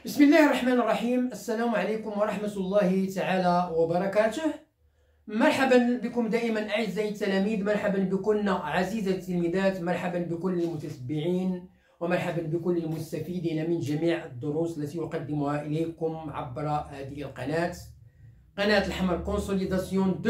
بسم الله الرحمن الرحيم. السلام عليكم ورحمة الله تعالى وبركاته. مرحبا بكم دائما أعزائي التلاميذ، مرحبا بكن عزيزي التلميذات، مرحبا بكل المتتبعين ومرحبا بكل المستفيدين من جميع الدروس التي أقدمها إليكم عبر هذه القناة، قناة الحمر كونسوليداسيون 2،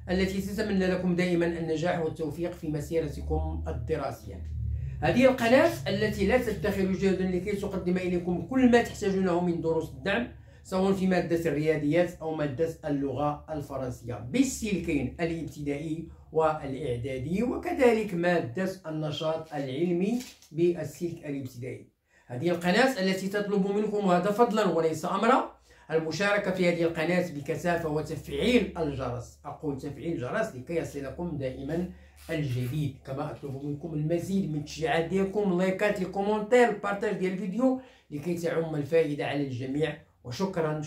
التي تتمنى لكم دائما النجاح والتوفيق في مسيرتكم الدراسية. هذه القناة التي لا تدخر جهدا لكي تقدم إليكم كل ما تحتاجونه من دروس الدعم، سواء في مادة الرياضيات أو مادة اللغة الفرنسية بالسلكين الابتدائي والإعدادي، وكذلك مادة النشاط العلمي بالسلك الابتدائي. هذه القناة التي تطلب منكم، وهذا فضلا وليس أمرا، المشاركة في هذه القناة بكثافة وتفعيل الجرس. أقول تفعيل الجرس لكي يصلكم دائما الجديد، كما أطلب منكم المزيد من التشجيعات ديالكم، اللايكات، الكومنتير، البارتاج ديال الفيديو لكي تعم الفائدة على الجميع. وشكرا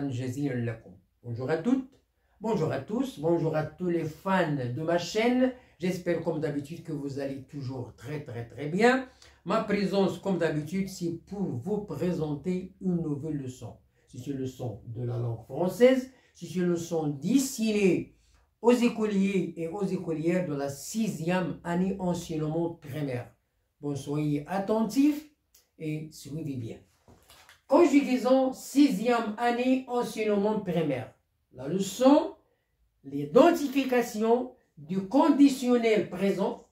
جزيلا لكم. Bonjour à toutes, bonjour à tous, bonjour à tous les fans de ma chaîne. J'espère comme d'habitude que vous allez toujours très bien. Ma présence comme d'habitude, c'est pour vous présenter une nouvelle leçon. C'est une leçon de la langue française, c'est une leçon destinée aux écoliers et aux écolières de la 6e année enseignement primaire. Bon, soyez attentifs et suivez bien. Conjugaison 6e année enseignement primaire. La leçon, l'identification du conditionnel présent.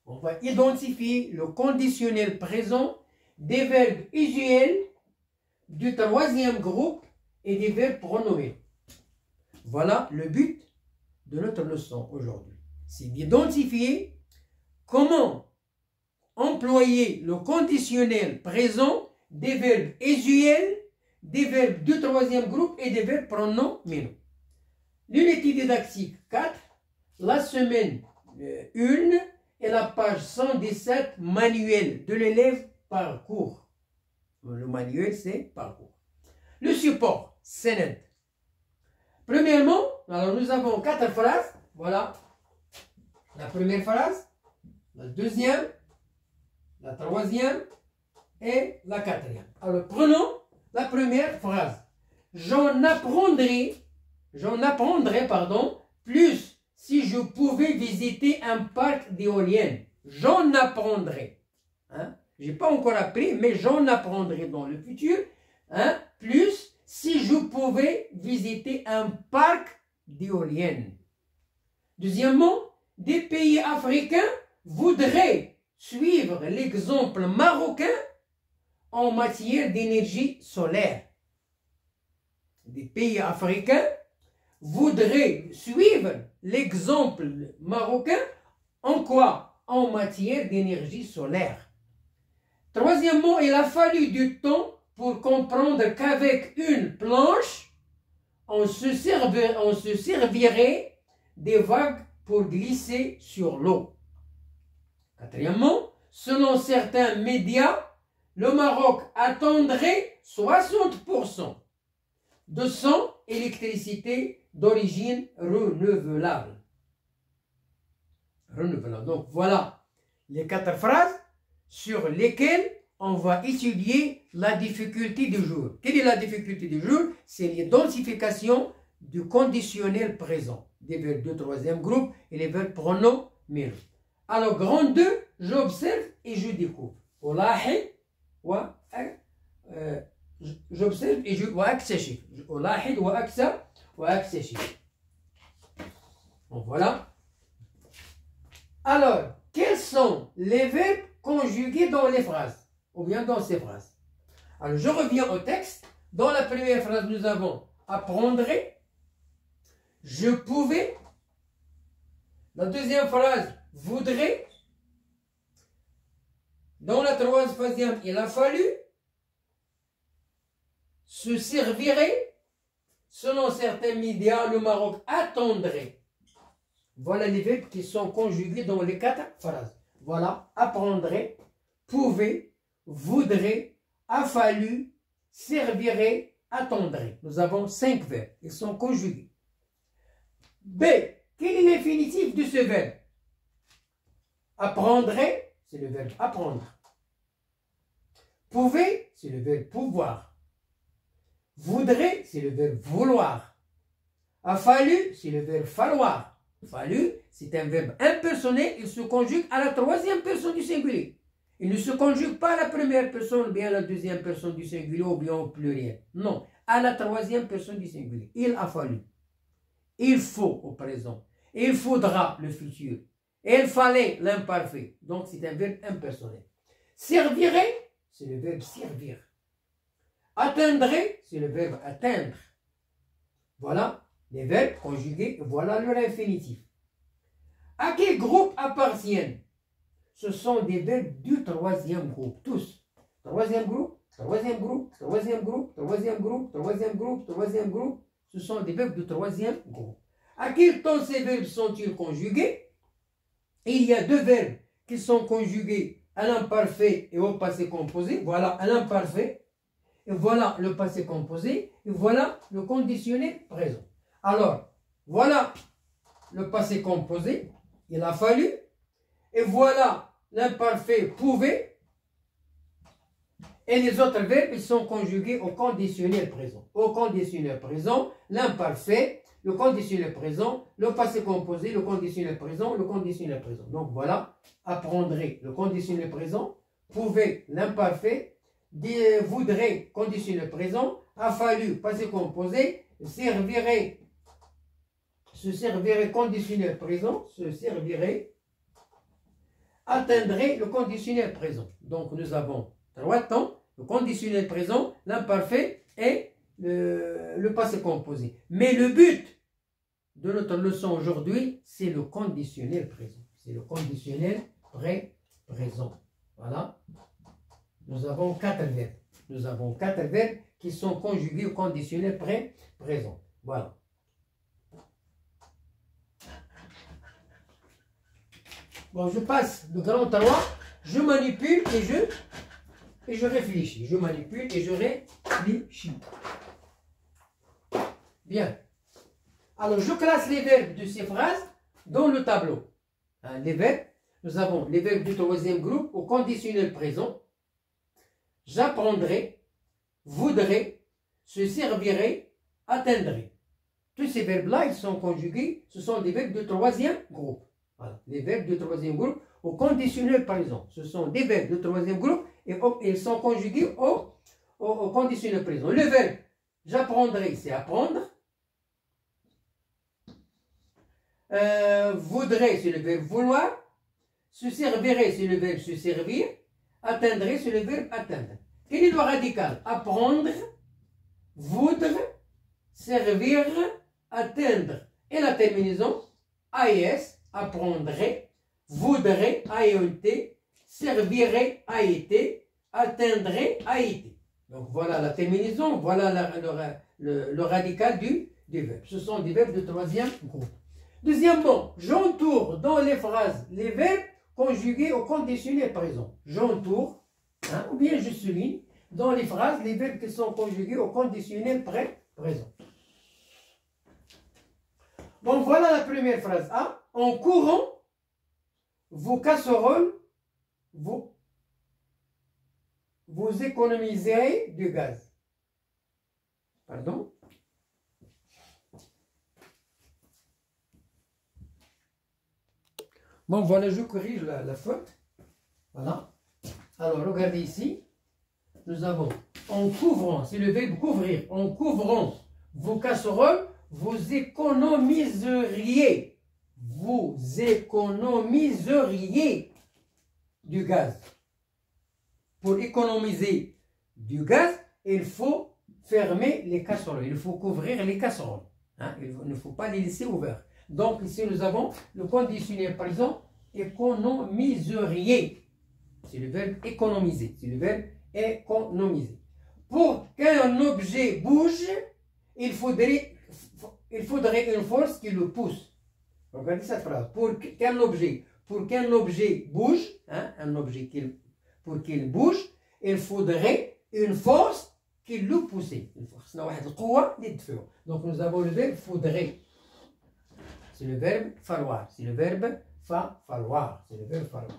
On va identifier le conditionnel présent des verbes usuels du 3e groupe et des verbes pronommés. Voilà le but de notre leçon aujourd'hui. C'est d'identifier comment employer le conditionnel présent des verbes usuels, des verbes du 3e groupe et des verbes pronominaux. L'unité didactique 4, la semaine 1 et la page 117, manuel de l'élève parcours. Le manuel, c'est parcours. Le support, Sened. Premièrement, alors nous avons 4 phrases. Voilà. La première phrase, la deuxième, la troisième et la quatrième. Alors prenons la première phrase. J'en apprendrai plus si je pouvais visiter un parc d'éoliennes. J'en apprendrai. Hein? Je n'ai pas encore appris, mais j'en apprendrai dans le futur. Hein? Plus si je pouvais visiter un parc d'éoliennes. Deuxièmement, des pays africains voudraient suivre l'exemple marocain en matière d'énergie solaire. Des pays africains voudraient suivre l'exemple marocain en quoi? En matière d'énergie solaire. Troisièmement, il a fallu du temps pour comprendre qu'avec une planche, on se servirait des vagues pour glisser sur l'eau. Quatrièmement, selon certains médias, le Maroc attendrait 60% de son électricité d'origine renouvelable. Donc voilà les 4 phrases sur lesquelles on va étudier la difficulté du jour. Quelle est la difficulté du jour? C'est l'identification du conditionnel présent des verbes du 3e groupe et les verbes pronominaux. Alors, grand 2, j'observe et je découvre. J'observe et je وأكتشف. ألاحظ وأكتشف. Bon, voilà. Alors, quels sont les verbes conjugués dans les phrases, ou bien dans ces phrases? Alors, je reviens au texte. Dans la première phrase, nous avons apprendrai, je pouvais. La deuxième phrase, voudrais. Dans la troisième, il a fallu. Se servirait. Selon certains médias, le Maroc attendrait. Voilà les verbes qui sont conjugués dans les 4 phrases. Voilà, apprendrait, pouvait, voudrait, a fallu, servirait, attendrait. Nous avons 5 verbes. Ils sont conjugués. B. Quel est l'infinitif de ce verbe? Apprendrait, c'est le verbe apprendre. Pouvez, c'est le verbe pouvoir. Voudrait, c'est le verbe vouloir. A fallu, c'est le verbe falloir. Fallu, c'est un verbe impersonnel, il se conjugue à la troisième personne du singulier. Il ne se conjugue pas à la première personne, ou bien à la deuxième personne du singulier, ou bien au pluriel. Non, à la troisième personne du singulier. Il a fallu. Il faut au présent. Il faudra le futur. Il fallait l'imparfait. Donc c'est un verbe impersonnel. Servirait, c'est le verbe servir. Atteindrait, c'est le verbe atteindre. Voilà les verbes conjugués, voilà leur infinitif. À quel groupe appartiennent? Ce sont des verbes du troisième groupe, tous. Troisième groupe, troisième groupe, troisième groupe, troisième groupe, troisième groupe, troisième groupe. Ce sont des verbes du troisième groupe. À quel temps ces verbes sont-ils conjugués? Il y a deux verbes qui sont conjugués à l'imparfait et au passé composé. Voilà à l'imparfait. Et voilà le passé composé. Et voilà le conditionnel présent. Alors, voilà le passé composé. Il a fallu. Et voilà l'imparfait pouvait. Et les autres verbes, ils sont conjugués au conditionnel présent. Au conditionnel présent, l'imparfait, le conditionnel présent, le passé composé, le conditionnel présent, le conditionnel présent. Donc voilà, apprendrez le conditionnel présent, pouvait l'imparfait, voudrait conditionnel présent, a fallu passé composé, servirait, se servirait conditionnel présent, se servirait, atteindrait le conditionnel présent. Donc nous avons trois temps, le conditionnel présent, l'imparfait et le passé composé. Mais le but de notre leçon aujourd'hui, c'est le conditionnel présent. C'est le conditionnel présent. Voilà. Nous avons quatre verbes. Nous avons quatre verbes qui sont conjugués au conditionnel présent. Voilà. Bon, je passe le grand 3, je manipule et je réfléchis. Je manipule et je réfléchis. Bien. Alors, je classe les verbes de ces phrases dans le tableau. Hein, les verbes, nous avons les verbes du troisième groupe au conditionnel présent. J'apprendrai, voudrais, se servirait, atteindrait. Tous ces verbes-là, ils sont conjugués, ce sont des verbes de troisième groupe. Voilà. Les verbes de troisième groupe au conditionnel présent. Ce sont des verbes de troisième groupe et ils sont conjugués au conditionnel présent. Le verbe j'apprendrai, c'est apprendre. Voudrais, c'est le verbe vouloir. Se servirait, c'est le verbe se servir. Atteindrait, c'est le verbe atteindre. Quel est le radical? Apprendre, voudre, servir, atteindre. Et la terminaison, AES, apprendrait, voudrait, AENT, servirait, AET, atteindrait, AET. Donc voilà la terminaison, voilà le radical du verbe. Ce sont des verbes de troisième groupe. Deuxièmement, j'entoure dans les phrases les verbes conjugués au conditionnel présent. J'entoure, hein, ou bien je souligne dans les phrases les verbes qui sont conjugués au conditionnel présent. Bon, voilà la première phrase A. En courant, vos casseroles, vous économiserez du gaz. Pardon? Bon, voilà, je corrige la faute. Voilà. Alors, regardez ici. Nous avons en couvrant, c'est le verbe couvrir. En couvrant vos casseroles, vous économiseriez. Vous économiseriez du gaz. Pour économiser du gaz, il faut fermer les casseroles. Il faut couvrir les casseroles. Hein? Il ne faut pas les laisser ouvertes. Donc ici nous avons le conditionnel présent, économiseriez. C'est le verbe économiser. C'est le verbe économiser. Pour qu'un objet bouge, il faudrait une force qui le pousse. Regardez cette phrase. Pour qu'un objet bouge, hein, pour qu'il bouge, il faudrait une force qui le pousse. Une force. Donc nous avons le verbe faudrait. C'est le verbe falloir. C'est le verbe falloir. C'est le verbe falloir.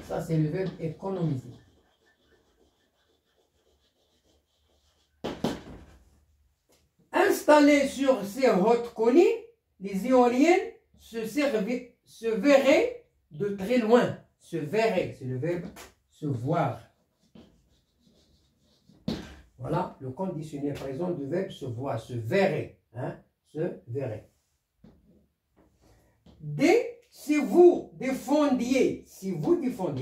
Ça, c'est le verbe économiser. Installées sur ces hautes collines, les éoliennes se verraient de très loin. Se verraient, c'est le verbe se voir. Voilà le conditionnel présent du verbe se voir, se verrait. Hein, se verrait. Si vous défendiez,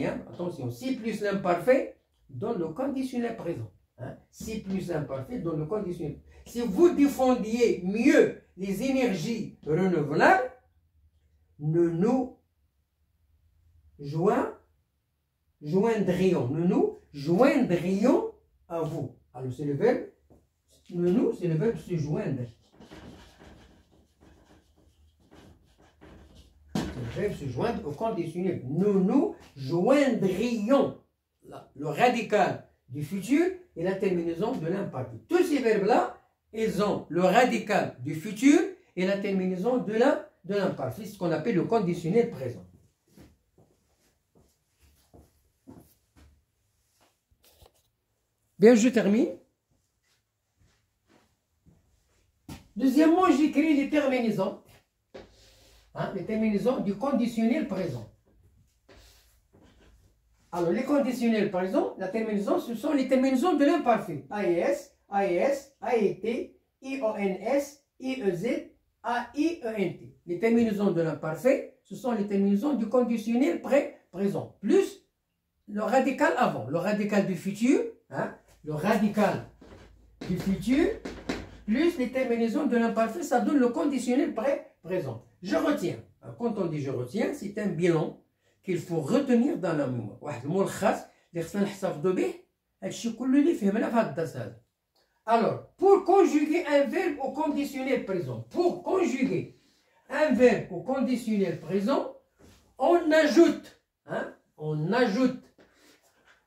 hein, attention, si plus l'imparfait donne le conditionnel présent. Hein, si plus l'imparfait donne le conditionnel. Si vous défendiez mieux les énergies renouvelables, nous nous joindrions à vous. Alors c'est le verbe, c'est le verbe se joindre. Le verbe se joindre au conditionnel. Nous nous joindrions. Le radical du futur et la terminaison de l'imparfait. Tous ces verbes-là, ils ont le radical du futur et la terminaison de l'imparfait. C'est ce qu'on appelle le conditionnel présent. Bien, je termine. Deuxièmement, j'écris les terminaisons. Hein, les terminaisons du conditionnel présent. Alors, les conditionnels présents, la terminaison, ce sont les terminaisons de l'imparfait. AES, AES, AET, IONS, IEZ, AIENT. Les terminaisons de l'imparfait, ce sont les terminaisons du conditionnel présent. Plus le radical avant. Le radical du futur, hein, le radical du futur, plus les terminaisons de l'imparfait, ça donne le conditionnel présent. Je retiens. Quand on dit je retiens, c'est un bilan qu'il faut retenir dans la mémoire. Alors, pour conjuguer un verbe au conditionnel présent, on ajoute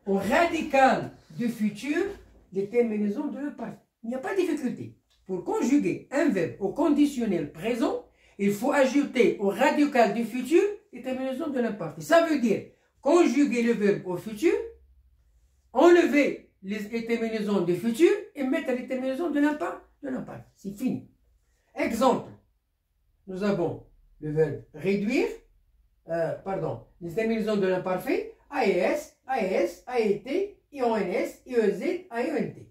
au radical du futur les terminaisons de l'imparfait. Il n'y a pas de difficulté. Pour conjuguer un verbe au conditionnel présent, il faut ajouter au radical du futur les terminaisons de l'imparfait. Ça veut dire conjuguer le verbe au futur, enlever les terminaisons du futur et mettre les terminaisons de l'imparfait. C'est fini. Exemple, nous avons le verbe réduire, les terminaisons de l'imparfait, AES, AES, AET, IONS, IEZ, AIENT.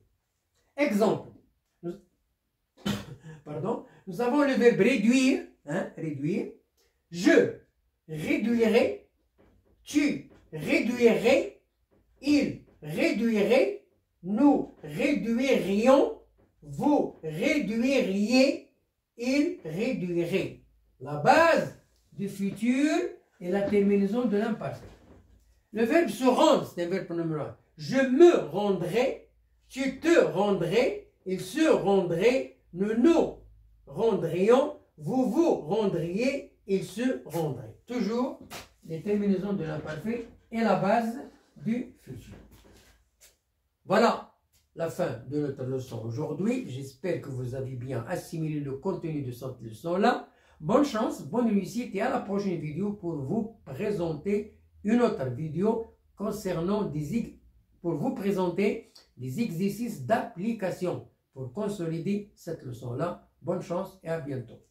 Exemple, nous avons le verbe réduire, réduire. Je réduirai, tu réduirais, il réduirait, nous réduirions, vous réduiriez, il réduirait. La base du futur est la terminaison de l'imparfait. Le verbe se rendre, c'est un verbe pronominal. Je me rendrai, tu te rendrais, il se rendrait, nous nous rendrions, vous vous rendriez, il se rendrait. Toujours les terminaisons de l'imparfait et la base du futur. Voilà la fin de notre leçon aujourd'hui. J'espère que vous avez bien assimilé le contenu de cette leçon-là. Bonne chance, bonne réussite et à la prochaine vidéo pour vous présenter une autre vidéo concernant pour vous présenter des exercices d'application pour consolider cette leçon-là. Bonne chance et à bientôt.